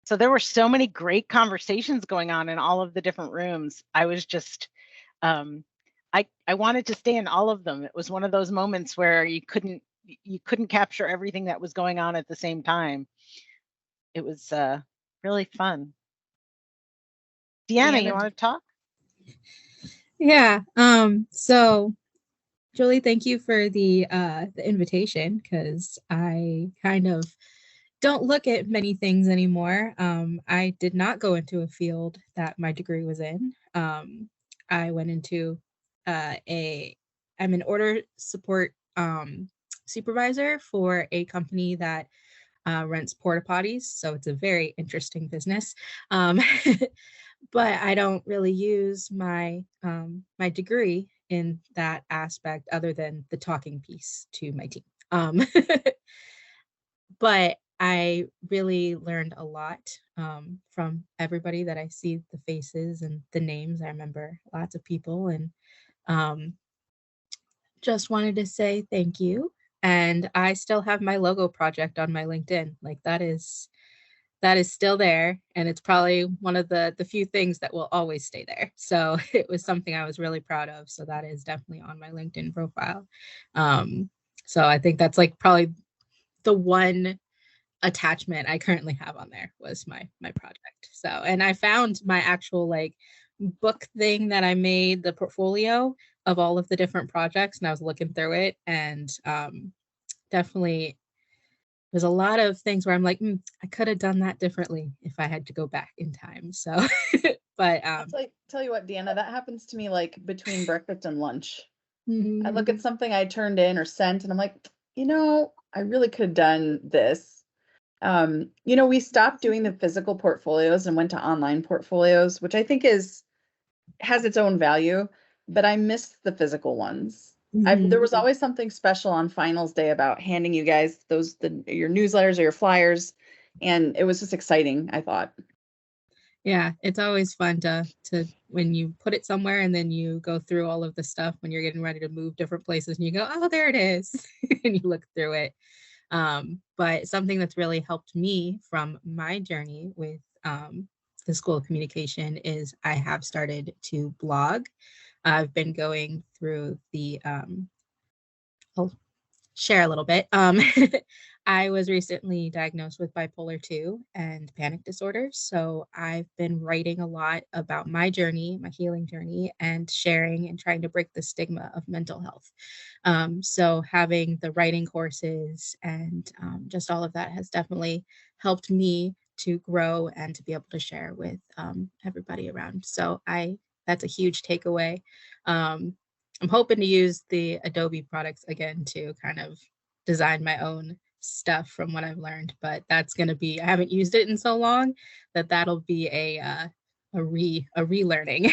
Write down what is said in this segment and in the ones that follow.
So there were so many great conversations going on in all of the different rooms. I was just, I wanted to stay in all of them. It was one of those moments where you couldn't capture everything that was going on at the same time. It was really fun. Deanna, you want to talk? Yeah. So Julie, thank you for the invitation, because I kind of don't look at many things anymore. I did not go into a field that my degree was in. I went into I'm an order support supervisor for a company that rents porta potties. So it's a very interesting business. But I don't really use my my degree in that aspect other than the talking piece to my team. But I really learned a lot from everybody that I see, the faces and the names. I remember lots of people, and um, just wanted to say thank you. And I still have my logo project on my LinkedIn. Like that is still there, and it's probably one of the few things that will always stay there. So it was something I was really proud of. So that is definitely on my LinkedIn profile. So I think that's like probably the one attachment I currently have on there was my project. So, and I found my actual like book thing that I made, the portfolio of all of the different projects, and I was looking through it, and definitely there's a lot of things where I'm like, I could have done that differently if I had to go back in time. So, but I'll tell you what, Deanna, that happens to me like between breakfast and lunch. I look at something I turned in or sent, and I'm like, I really could have done this. We stopped doing the physical portfolios and went to online portfolios, which I think has its own value, but I miss the physical ones. There was always something special on finals day about handing you guys your newsletters or your flyers, and it was just exciting, I thought. Yeah, it's always fun to when you put it somewhere and then you go through all of the stuff when you're getting ready to move different places, and you go, oh, there it is, and you look through it. But something that's really helped me from my journey with the School of Communication is I have started to blog. I've been going through I'll share a little bit. I was recently diagnosed with bipolar 2 and panic disorder. So I've been writing a lot about my journey, my healing journey, and sharing and trying to break the stigma of mental health. So having the writing courses and just all of that has definitely helped me to grow and to be able to share with everybody around. So that's a huge takeaway. I'm hoping to use the Adobe products again to kind of design my own stuff from what I've learned, but that's going to be, I haven't used it in so long that'll be a relearning.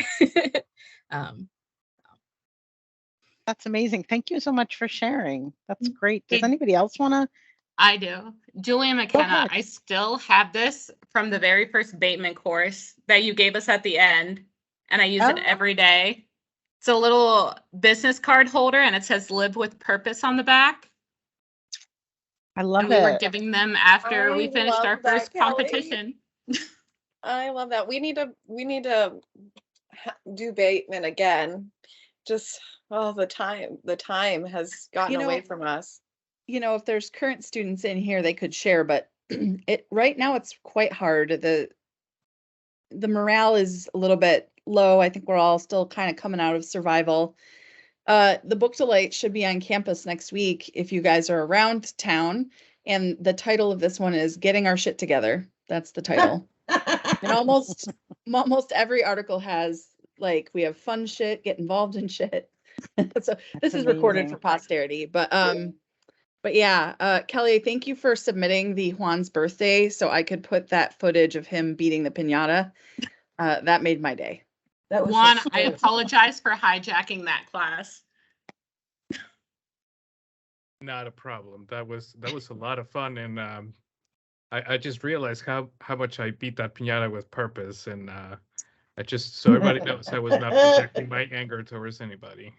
That's amazing. Thank you so much for sharing. That's great. Does anybody else want to? I do. Julia McKenna, I still have this from the very first Bateman course that you gave us at the end, and I use it every day. It's a little business card holder, and it says "Live with Purpose" on the back. I love it. We were giving them after we finished our first competition. I love that. We need to do Bateman again. Just the time has gotten away from us. If there's current students in here, they could share, but right now it's quite hard. The morale is a little bit low. I think we're all still kind of coming out of survival. The Book Delight should be on campus next week if you guys are around town. And the title of this one is Getting Our Shit Together. That's the title. And almost every article has like, we have fun shit, get involved in shit. So this is recorded for posterity. But yeah, Kelly, thank you for submitting the Juan's birthday so I could put that footage of him beating the piñata. That made my day. That was Juan, I apologize for hijacking that class. Not a problem. That was a lot of fun, and I just realized how much I beat that piñata with purpose, and I just so everybody knows I was not projecting my anger towards anybody.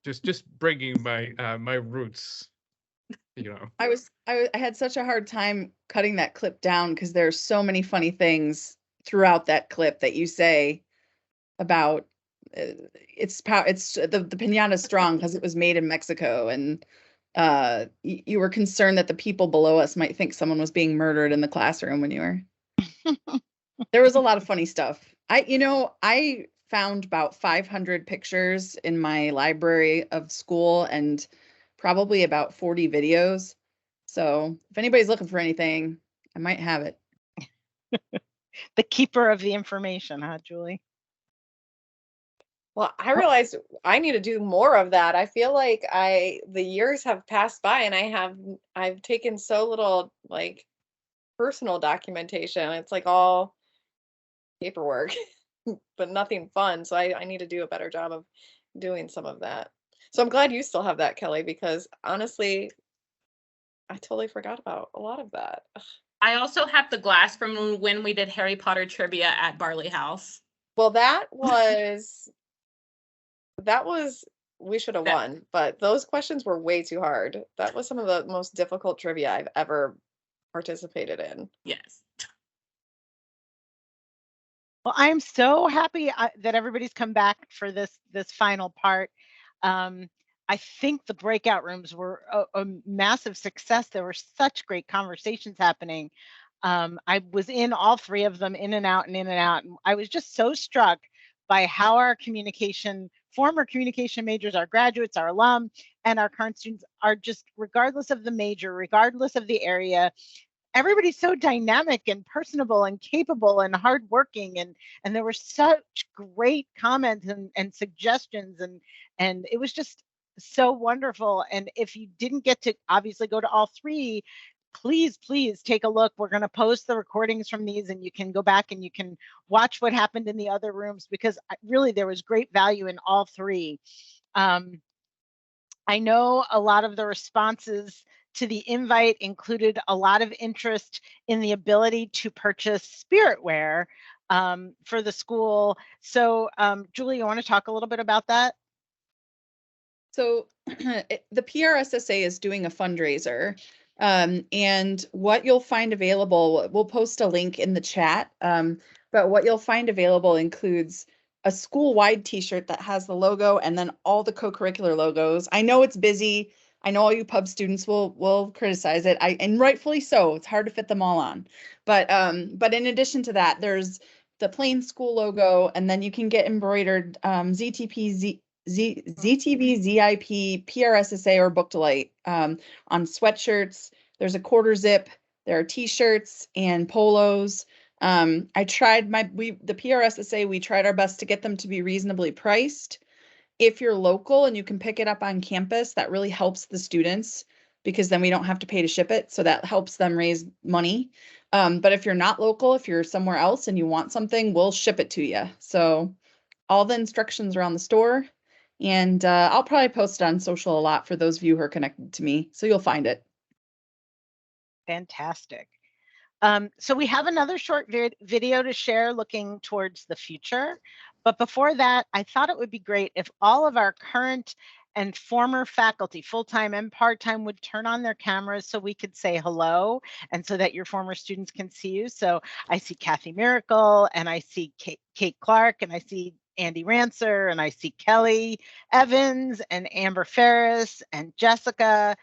just bringing my my roots. you know. I had such a hard time cutting that clip down because there's so many funny things throughout that clip that you say about it's the piñata strong because it was made in Mexico, and you were concerned that the people below us might think someone was being murdered in the classroom when you were. There was a lot of funny stuff. I found about 500 pictures in my library of school and probably about 40 videos. So if anybody's looking for anything, I might have it. The keeper of the information, huh, Julie? Well, I realized I need to do more of that. I feel like the years have passed by and I've taken so little like personal documentation. It's like all paperwork, but nothing fun. So I need to do a better job of doing some of that. So I'm glad you still have that, Kelly, because honestly, I totally forgot about a lot of that. I also have the glass from when we did Harry Potter trivia at Barley House. Well, that was we should have won, but those questions were way too hard. That was some of the most difficult trivia I've ever participated in. Yes. Well, I am so happy that everybody's come back for this final part. I think the breakout rooms were a massive success. There were such great conversations happening. I was in all three of them, in and out and in and out. And I was just so struck by how our former communication majors, our graduates, our alum, and our current students are just, regardless of the major, regardless of the area, everybody's so dynamic and personable and capable and hardworking, and there were such great comments and suggestions, and it was just so wonderful. And if you didn't get to obviously go to all three, please take a look. We're going to post the recordings from these, and you can go back and you can watch what happened in the other rooms, because really there was great value in all three. I know a lot of the responses to the invite included a lot of interest in the ability to purchase spiritware for the school. So Julie, you want to talk a little bit about that? So the PRSSA is doing a fundraiser, and what you'll find available, we'll post a link in the chat, but what you'll find available includes a school-wide t-shirt that has the logo and then all the co-curricular logos. I know it's busy. I know all you pub students will criticize it, and rightfully so. It's hard to fit them all on. But in addition to that, there's the plain school logo, and then you can get embroidered ZTP, ZTV, ZIP, PRSSA, or Book Delight on sweatshirts. There's a quarter zip. There are t-shirts and polos. I tried the PRSSA, we tried our best to get them to be reasonably priced. If you're local and you can pick it up on campus, that really helps the students, because then we don't have to pay to ship it. So that helps them raise money. But if you're not local, if you're somewhere else and you want something, we'll ship it to you. So all the instructions are on the store, and I'll probably post it on social a lot for those of you who are connected to me. So you'll find it. Fantastic. So we have another short video to share looking towards the future. But before that, I thought it would be great if all of our current and former faculty, full-time and part-time, would turn on their cameras so we could say hello, and so that your former students can see you. So I see Kathy Miracle, and I see Kate Clark, and I see Andy Rancer, and I see Kelly Evans, and Amber Ferris, and Jessica,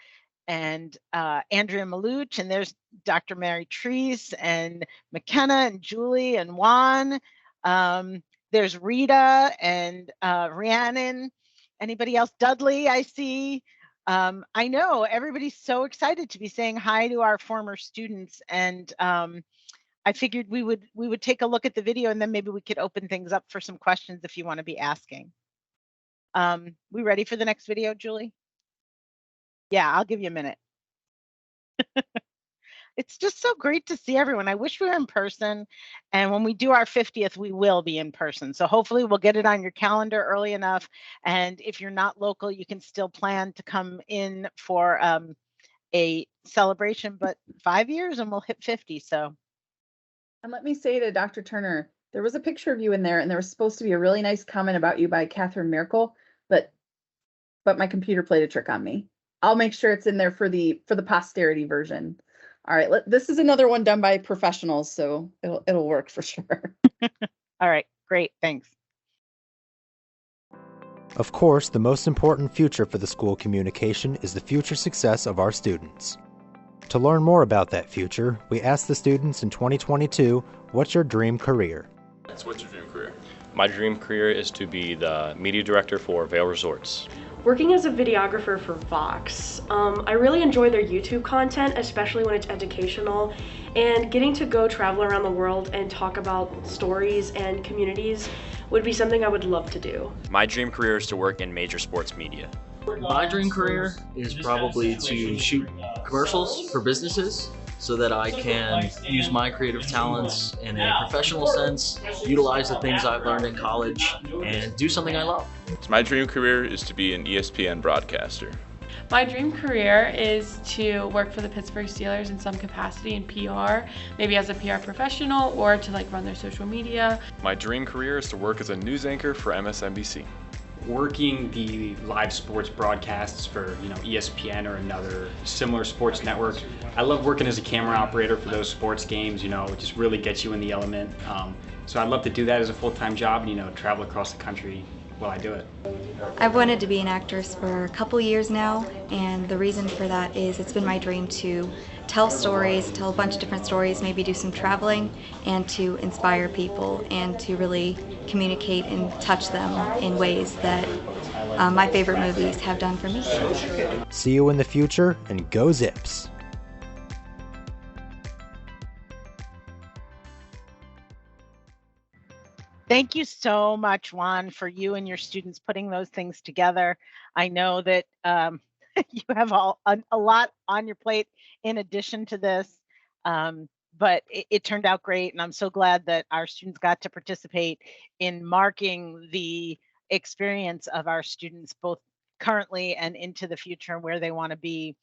and Andrea Maluch, and there's Dr. Mary Treese, and McKenna, and Julie, and Juan. There's Rita, and Rhiannon. Anybody else? Dudley, I see. I know everybody's so excited to be saying hi to our former students, and I figured we would take a look at the video, and then maybe we could open things up for some questions if you want to be asking. We ready for the next video, Julie? Yeah, I'll give you a minute. It's just so great to see everyone. I wish we were in person, and when we do our 50th, we will be in person. So hopefully we'll get it on your calendar early enough. And if you're not local, you can still plan to come in for a celebration, but 5 years and we'll hit 50. So. And let me say to Dr. Turner, there was a picture of you in there, and there was supposed to be a really nice comment about you by Catherine Miracle, but my computer played a trick on me. I'll make sure it's in there for the posterity version. All right, this is another one done by professionals, so it'll work for sure. All right, great, thanks. Of course, the most important future for the school communication is the future success of our students. To learn more about that future, we asked the students in 2022, what's your dream career? What's your dream career? My dream career is to be the media director for Vail Resorts. Working as a videographer for Vox. I really enjoy their YouTube content, especially when it's educational, and getting to go travel around the world and talk about stories and communities would be something I would love to do. My dream career is to work in major sports media. My dream career is probably to shoot commercials for businesses so that I can use my creative talents in a professional sense, utilize the things I've learned in college, and do something I love. My dream career is to be an ESPN broadcaster. My dream career is to work for the Pittsburgh Steelers in some capacity in PR, maybe as a PR professional or to run their social media. My dream career is to work as a news anchor for MSNBC. Working the live sports broadcasts for ESPN or another similar sports network. I love working as a camera operator for those sports games. It just really gets you in the element. So I'd love to do that as a full-time job and travel across the country while I do it. I've wanted to be an actress for a couple years now, and the reason for that is it's been my dream to tell stories, tell a bunch of different stories, maybe do some traveling, and to inspire people and to really communicate and touch them in ways that my favorite movies have done for me. See you in the future, and go Zips! Thank you so much, Juan, for you and your students putting those things together. I know that you have a lot on your plate in addition to this, but it turned out great, and I'm so glad that our students got to participate in marking the experience of our students, both currently and into the future and where they want to be.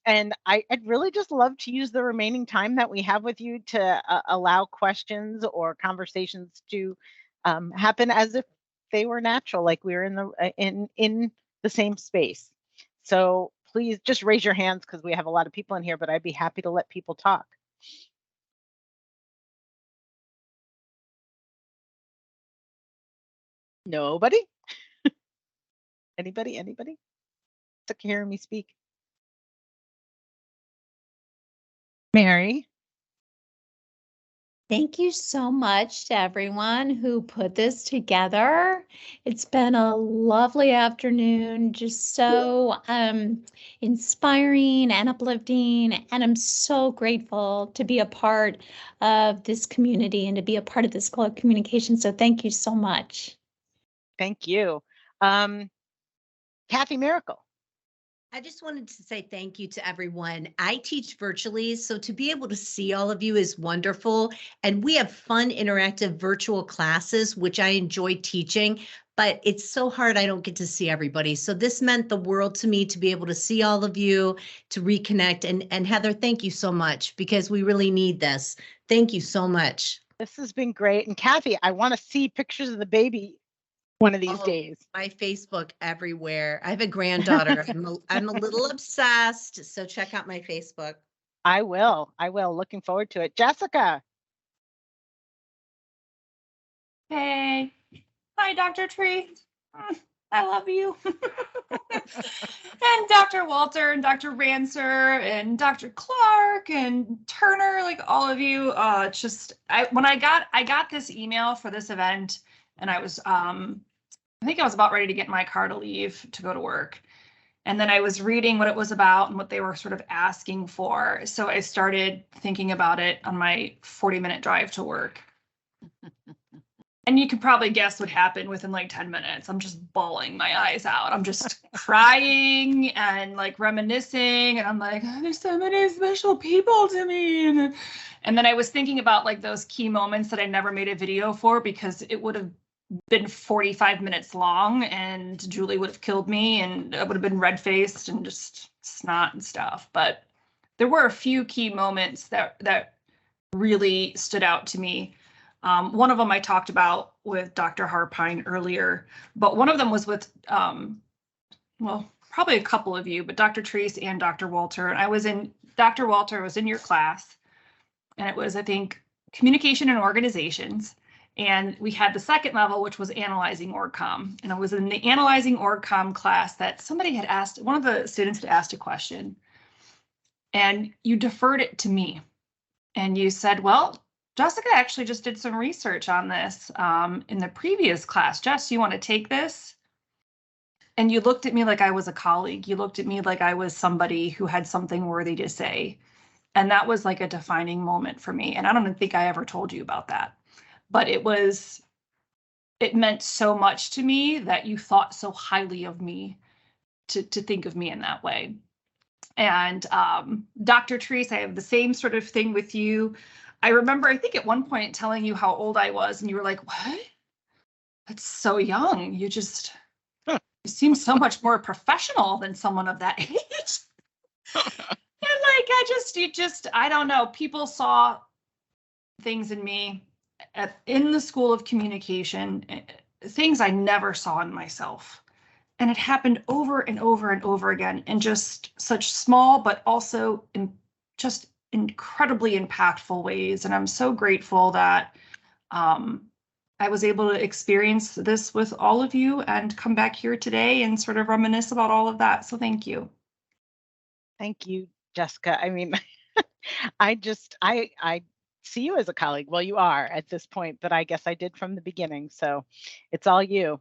And I'd really just love to use the remaining time that we have with you to allow questions or conversations to happen as if they were natural, like we were in the same space. So please just raise your hands because we have a lot of people in here, but I'd be happy to let people talk. Nobody? Anybody? Sick of hearing me speak. Mary? Thank you so much to everyone who put this together. It's been a lovely afternoon, just so inspiring and uplifting, and I'm so grateful to be a part of this community and to be a part of this School of Communication. So thank you so much. Thank you. Kathy Miracle. I just wanted to say thank you to everyone. I teach virtually, so to be able to see all of you is wonderful. And we have fun, interactive virtual classes, which I enjoy teaching, but it's so hard I don't get to see everybody. So this meant the world to me to be able to see all of you, to reconnect. And Heather, thank you so much, because we really need this. Thank you so much. This has been great. And Kathy, I want to see pictures of the baby one of these days. My Facebook everywhere. I have a granddaughter. I'm a little obsessed, so check out my Facebook. I will. Looking forward to it. Jessica. Hey. Hi, Dr. Tree. I love you. And Dr. Walter and Dr. Rancer and Dr. Clark and Turner, all of you. When I got this email for this event, and I was I think I was about ready to get in my car to leave to go to work. And then I was reading what it was about and what they were sort of asking for. So I started thinking about it on my 40-minute drive to work. And you could probably guess what happened within 10 minutes. I'm just bawling my eyes out. I'm just crying and reminiscing. And I'm like, oh, there's so many special people to me. And then I was thinking about those key moments that I never made a video for because it would have been 45 minutes long and Julie would have killed me and I would have been red-faced and just snot and stuff. But there were a few key moments that really stood out to me. One of them I talked about with Dr. Harpine earlier, but one of them was with, probably a couple of you, but Dr. Treese and Dr. Walter. And Dr. Walter was in your class, and it was, I think, communication and organizations. And we had the second level, which was analyzing OrgComm. And it was in the analyzing OrgComm class that somebody had asked, one of the students had asked a question, and you deferred it to me. And you said, well, Jessica actually just did some research on this in the previous class. Jess, you want to take this? And you looked at me like I was a colleague. You looked at me like I was somebody who had something worthy to say. And that was like a defining moment for me. And I don't think I ever told you about that. But it meant so much to me that you thought so highly of me to think of me in that way. And Dr. Treese, I have the same sort of thing with you. I remember, I think at one point telling you how old I was, and you were like, what? That's so young. You seem so much more professional than someone of that age. And like, I don't know. People saw things in me in the School of Communication, things I never saw in myself. And it happened over and over and over again in just such small, but also in just incredibly impactful ways. And I'm so grateful that I was able to experience this with all of you and come back here today and sort of reminisce about all of that. So thank you. Thank you, Jessica. I mean, I see you as a colleague. Well, you are at this point, but I guess I did from the beginning. So it's all you.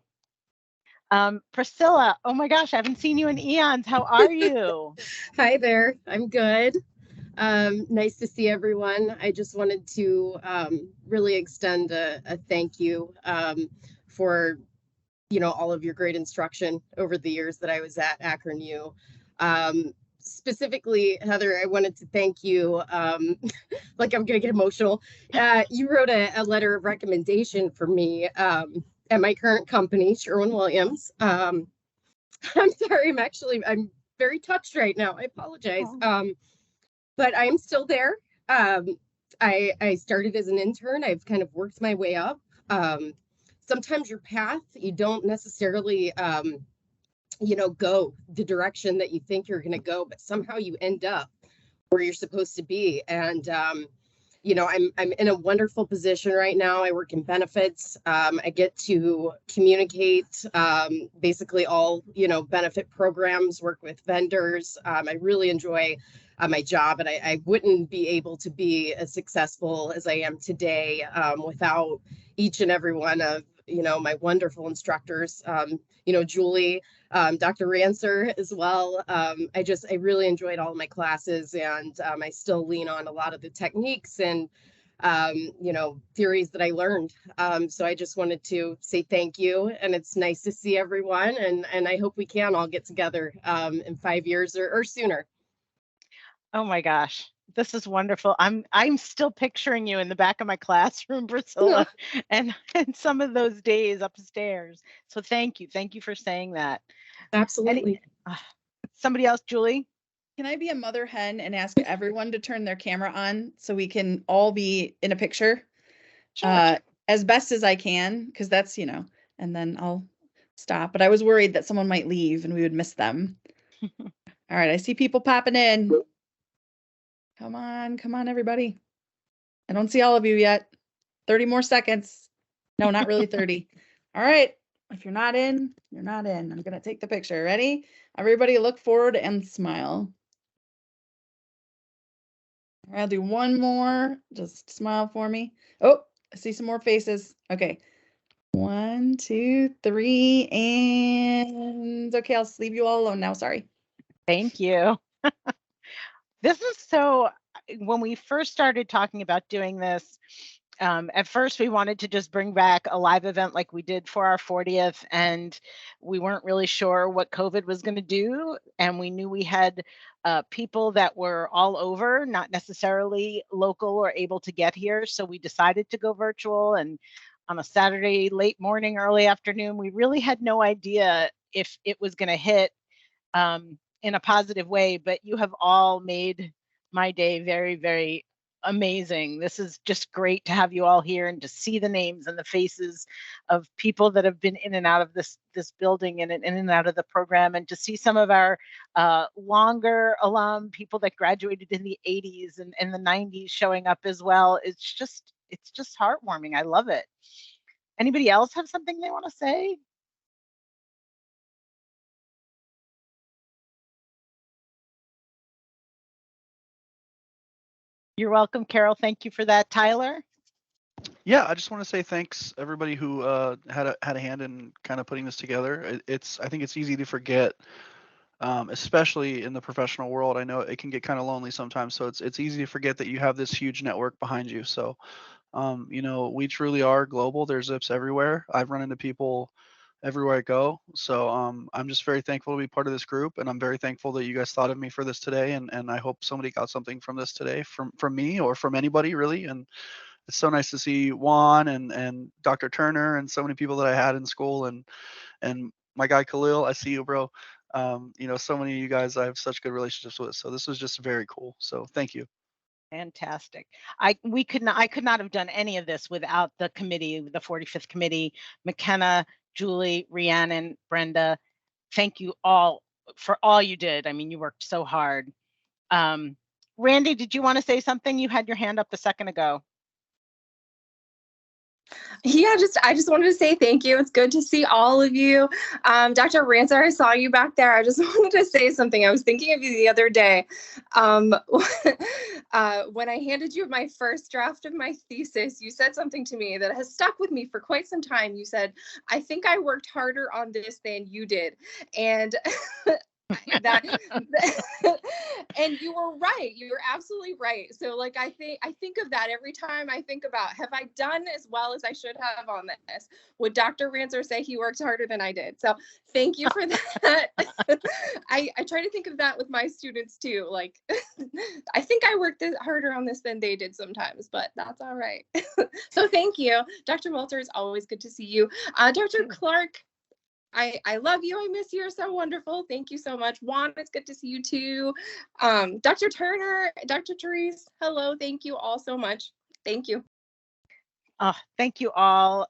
Priscilla, oh my gosh, I haven't seen you in eons. How are you? Hi there. I'm good. Nice to see everyone. I just wanted to really extend a thank you for, all of your great instruction over the years that I was at Akron U. Specifically, Heather, I wanted to thank you. Like I'm going to get emotional. You wrote a letter of recommendation for me at my current company, Sherwin-Williams. I'm sorry, I'm very touched right now. I apologize. But I'm still there. I started as an intern. I've kind of worked my way up. Sometimes your path, you don't necessarily, go the direction that you think you're going to go, but somehow you end up where you're supposed to be. And, I'm in a wonderful position right now. I work in benefits. I get to communicate basically all, benefit programs, work with vendors. I really enjoy my job, and I wouldn't be able to be as successful as I am today without each and every one of, my wonderful instructors, Julie, Dr. Rancer as well. I really enjoyed all of my classes, and I still lean on a lot of the techniques and, theories that I learned. So I just wanted to say thank you, and it's nice to see everyone, and I hope we can all get together in 5 years or sooner. Oh my gosh, this is wonderful. I'm still picturing you in the back of my classroom, Priscilla, and some of those days upstairs. So thank you for saying that. Absolutely. Somebody else, Julie? Can I be a mother hen and ask everyone to turn their camera on so we can all be in a picture? Sure. As best as I can, because that's, and then I'll stop. But I was worried that someone might leave and we would miss them. All right, I see people popping in. Come on, everybody. I don't see all of you yet. 30 more seconds. No, not really 30. All right. If you're not in, you're not in. I'm going to take the picture. Ready? Everybody look forward and smile. I'll do one more. Just smile for me. Oh, I see some more faces. Okay. 1, 2, 3, and okay, I'll leave you all alone now. Sorry. Thank you. This is so, when we first started talking about doing this, at first we wanted to just bring back a live event like we did for our 40th, and we weren't really sure what COVID was going to do. And we knew we had people that were all over, not necessarily local or able to get here. So we decided to go virtual, and on a Saturday, late morning, early afternoon, we really had no idea if it was going to hit in a positive way, but you have all made my day very, very amazing. This is just great to have you all here and to see the names and the faces of people that have been in and out of this building and in and out of the program, and to see some of our longer alum, people that graduated in the 80s and the 90s showing up as well. It's just heartwarming. I love it. Anybody else have something they want to say? You're welcome, Carol. Thank you for that. Tyler? Yeah, I just want to say thanks everybody who had a hand in kind of putting this together. I think it's easy to forget, especially in the professional world. I know it can get kind of lonely sometimes, so it's easy to forget that you have this huge network behind you. So, we truly are global. There's Zips everywhere. I've run into people everywhere I go. So I'm just very thankful to be part of this group, and I'm very thankful that you guys thought of me for this today. And I hope somebody got something from this today, from me or from anybody really. And it's so nice to see Juan and Dr. Turner and so many people that I had in school, and my guy Khalil. I see you, bro. So many of you guys I have such good relationships with. So this was just very cool. So thank you. Fantastic. I could not have done any of this without the committee, the 45th committee, McKenna, Julie, Rhiannon, Brenda. Thank you all for all you did. I mean, you worked so hard. Randy, did you want to say something? You had your hand up a second ago. Yeah, I just wanted to say thank you. It's good to see all of you. Dr. Rancer, I saw you back there. I just wanted to say something. I was thinking of you the other day. When I handed you my first draft of my thesis, you said something to me that has stuck with me for quite some time. You said, "I think I worked harder on this than you did." And and you were right. You were absolutely right. So like I think of that every time I think about, have I done as well as I should have on this? Would Dr. Rancer say he worked harder than I did? So thank you for that. I try to think of that with my students too. Like I think I worked harder on this than they did sometimes, but that's all right. So thank you. Dr. Walter, it's always good to see you. Dr. Clark, I love you. I miss you. You're so wonderful. Thank you so much. Juan, it's good to see you too. Dr. Turner, Dr. Therese, hello. Thank you all so much. Thank you. Thank you all.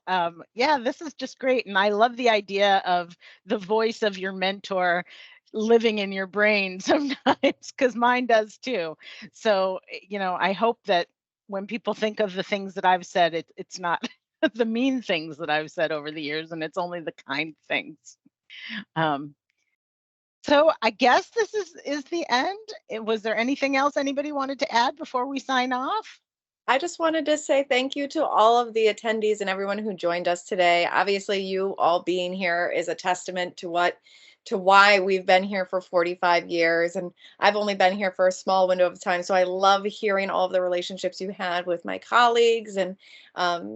Yeah, this is just great. And I love the idea of the voice of your mentor living in your brain sometimes, because mine does too. So, I hope that when people think of the things that I've said, it's not the mean things that I've said over the years, and it's only the kind things. So I guess this is the end. Was there anything else anybody wanted to add before we sign off? I just wanted to say thank you to all of the attendees and everyone who joined us today. Obviously, you all being here is a testament to why we've been here for 45 years. And I've only been here for a small window of time. So I love hearing all of the relationships you had with my colleagues, and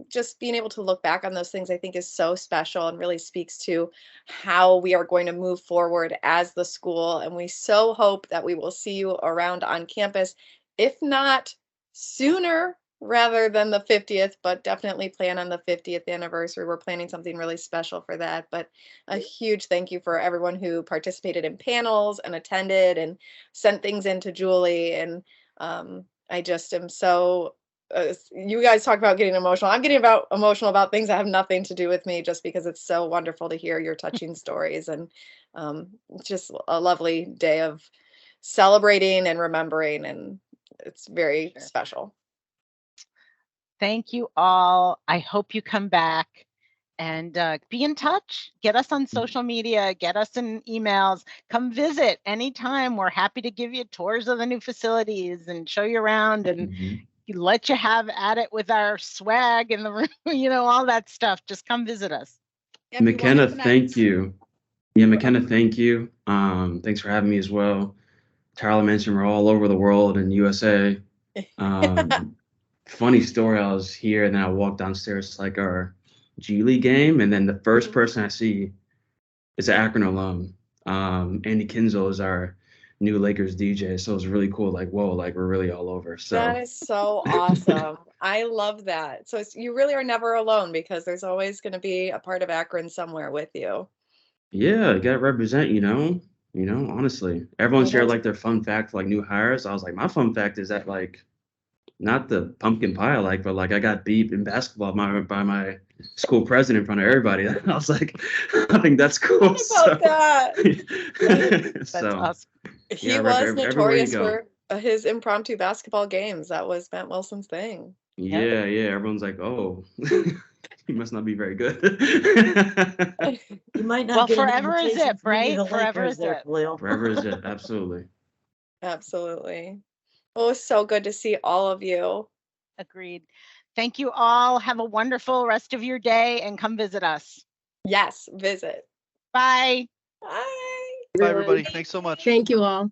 just being able to look back on those things, I think is so special and really speaks to how we are going to move forward as the school. And we so hope that we will see you around on campus, if not sooner rather than the 50th, but definitely plan on the 50th anniversary. We're planning something really special for that. But a huge thank you for everyone who participated in panels and attended and sent things in to Julie. And I just am so, you guys talk about getting emotional. I'm getting emotional about things that have nothing to do with me, just because it's so wonderful to hear your touching stories. And just a lovely day of celebrating and remembering. And it's very special. Thank you all. I hope you come back and be in touch. Get us on social media, get us in emails, come visit anytime. We're happy to give you tours of the new facilities and show you around and let you have at it with our swag in the room, all that stuff. Just come visit us. McKenna, thank you. Yeah, McKenna, thank you. Thanks for having me as well. Tyler mentioned we're all over the world and USA. Funny story, I was here and then I walked downstairs to like our G League game, and then the first person I see is an Akron alum. Andy Kinzel is our new Lakers DJ, so it was really cool. Like, whoa, like we're really all over. So that is so awesome. I love that. So you really are never alone, because there's always going to be a part of Akron somewhere with you. Yeah, you gotta represent, honestly. Everyone shared like their fun fact for like new hires. I was like, my fun fact is that like not the pumpkin pie I like, but like I got beat in basketball by my school president in front of everybody. I was like, I think that's cool. About that. That's So awesome. He yeah, was everywhere you notorious go. for his impromptu basketball games. That was Matt Wilson's thing. Yeah, yeah. Everyone's like, oh, he must not be very good. You might not Well, get an forever is invitation it, from any right? of the Forever Lakers is there, it. Khalil. Forever is it. Absolutely. Absolutely. Well, it was so good to see all of you. Agreed. Thank you all. Have a wonderful rest of your day and come visit us. Yes, visit. Bye. Bye. Bye, everybody. Thanks so much. Thank you all.